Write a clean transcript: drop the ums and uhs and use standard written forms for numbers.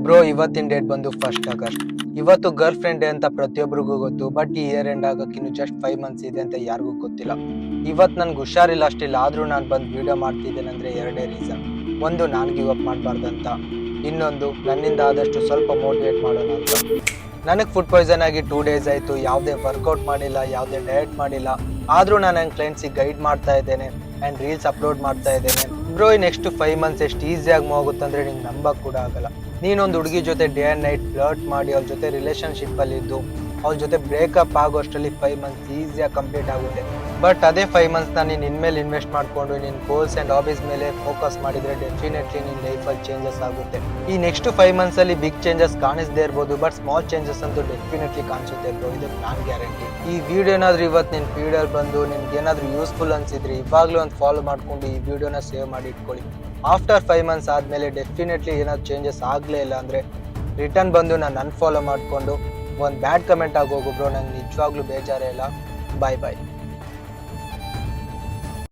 Bro ಇವತ್ತಿನ date ಬಂದು 1 August. ಇವತ್ತು ಗರ್ಲ್ ಫ್ರೆಂಡ್ ಡೇ ಅಂತ ಪ್ರತಿಯೊಬ್ಬರಿಗೂ ಗೊತ್ತು. ಬಟ್ ಈ ಇಯರ್ ಎಂಡ್ ಆಗಕ್ಕಿನ್ನು ಜಸ್ಟ್ 5 ಮಂತ್ಸ್ ಇದೆ ಅಂತ ಯಾರಿಗೂ ಗೊತ್ತಿಲ್ಲ. ಇವತ್ತು ನನ್ಗೆ ಹುಷಾರಿಲ್ಲ ಅಷ್ಟಿಲ್ಲ, ಆದ್ರೂ ನಾನು ಬಂದು ವಿಡಿಯೋ ಮಾಡ್ತಿದ್ದೇನೆ ಅಂದ್ರೆ ಎರಡೇ ರೀಸನ್. ಒಂದು, ನಾನು ಗಿವ್ ಅಪ್ ಮಾಡಬಾರ್ದಂತ. ಇನ್ನೊಂದು, ನನ್ನಿಂದ ಆದಷ್ಟು ಸ್ವಲ್ಪ ಮೋಟಿವೇಟ್ ಮಾಡೋಣ ಅಂತ. ನನಗೆ ಫುಡ್ ಪಾಯ್ಸನ್ ಆಗಿ 2 ಡೇಸ್ ಆಯಿತು. ಯಾವುದೇ ವರ್ಕೌಟ್ ಮಾಡಿಲ್ಲ, ಯಾವುದೇ ಡಯಟ್ ಮಾಡಿಲ್ಲ. ಆದರೂ ನಾನು ನನ್ನ ಕ್ಲೈಂಟ್ಸಿಗೆ ಗೈಡ್ ಮಾಡ್ತಾ ಇದ್ದೇನೆ ಆ್ಯಂಡ್ ರೀಲ್ಸ್ ಅಪ್ಲೋಡ್ ಮಾಡ್ತಾ ಇದ್ದೇನೆ. ಬ್ರೋ ಈ ನೆಕ್ಸ್ಟ್ 5 ಮಂತ್ಸ್ ಎಷ್ಟು ಈಸಿಯಾಗಿ ಹೋಗುತ್ತಂದ್ರೆ ನಿಂಗೆ ನಂಬಕ್ಕೆ ಕೂಡ ಆಗಲ್ಲ. ನೀನೊಂದು ಹುಡುಗಿ ಜೊತೆ ಡೇ ಆ್ಯಂಡ್ ನೈಟ್ ಫ್ಲರ್ಟ್ ಮಾಡಿ ಅವ್ರ ಜೊತೆ ರಿಲೇಷನ್ಶಿಪ್ಪಲ್ಲಿ ಇದ್ದು ಅವ್ರ ಜೊತೆ ಬ್ರೇಕಪ್ ಆಗೋಷ್ಟರಲ್ಲಿ 5 ಮಂತ್ಸ್ ಈಸಿಯಾಗಿ ಕಂಪ್ಲೀಟ್ ಆಗುತ್ತೆ. ಬಟ್ ಅದೇ 5 ಮಂತ್ಸ್ ನೀನು ಇನ್ಮೇಲೆ ಇನ್ವೆಸ್ಟ್ ಮಾಡಿಕೊಂಡು ನಿನ್ನ ಗೋಲ್ಸ್ ಆ್ಯಂಡ್ ಹಾಬೀಸ್ ಮೇಲೆ ಫೋಕಸ್ ಮಾಡಿದರೆ ಡೆಫಿನೆಟ್ಲಿ ನಿನ್ನ ಲೈಫಲ್ಲಿ ಚೇಂಜಸ್ ಆಗುತ್ತೆ. ಈ ನೆಕ್ಸ್ಟ್ 5 ಮಂತ್ಸಲ್ಲಿ ಬಿಗ್ ಚೇಂಜಸ್ ಕಾಣಿಸದೇ ಇರ್ಬೋದು, ಬಟ್ ಸ್ಮಾಲ್ ಚೇಂಜಸ್ ಅಂತೂ ಡೆಫಿನೆಟ್ಲಿ ಕಾಣಿಸುತ್ತೆ ಬ್ರೋ, ಇದಕ್ಕೆ ನಾನು ಗ್ಯಾರಂಟಿ. ಈ ವಿಡಿಯೋ ಏನಾದರೂ ಇವತ್ತು ನಿನ್ನ ಫೀಡಲ್ಲಿ ಬಂದು ನಿನ್ಗೆ ಏನಾದರೂ ಯೂಸ್ಫುಲ್ ಅನಿಸಿದ್ರೆ ಇವಾಗಲೂ ಒಂದು ಫಾಲೋ ಮಾಡಿಕೊಂಡು ಈ ವಿಡಿಯೋನ ಸೇವ್ ಮಾಡಿ ಇಟ್ಕೊಳ್ಳಿ. ಆಫ್ಟರ್ 5 ಮಂತ್ಸ್ ಆದಮೇಲೆ ಡೆಫಿನೆಟ್ಲಿ ಏನಾದ್ರು ಚೇಂಜಸ್ ಆಗಲೇ ಇಲ್ಲ ಅಂದರೆ ರಿಟರ್ನ್ ಬಂದು ನಾನು ಅನ್ಫಾಲೋ ಮಾಡಿಕೊಂಡು ಒಂದು ಬ್ಯಾಡ್ ಕಮೆಂಟ್ ಆಗೋಗು ಬ್ರೋ, ನಂಗೆ ನಿಜವಾಗ್ಲೂ ಬೇಜಾರೇ ಇಲ್ಲ. ಬಾಯ್ ಬಾಯ್.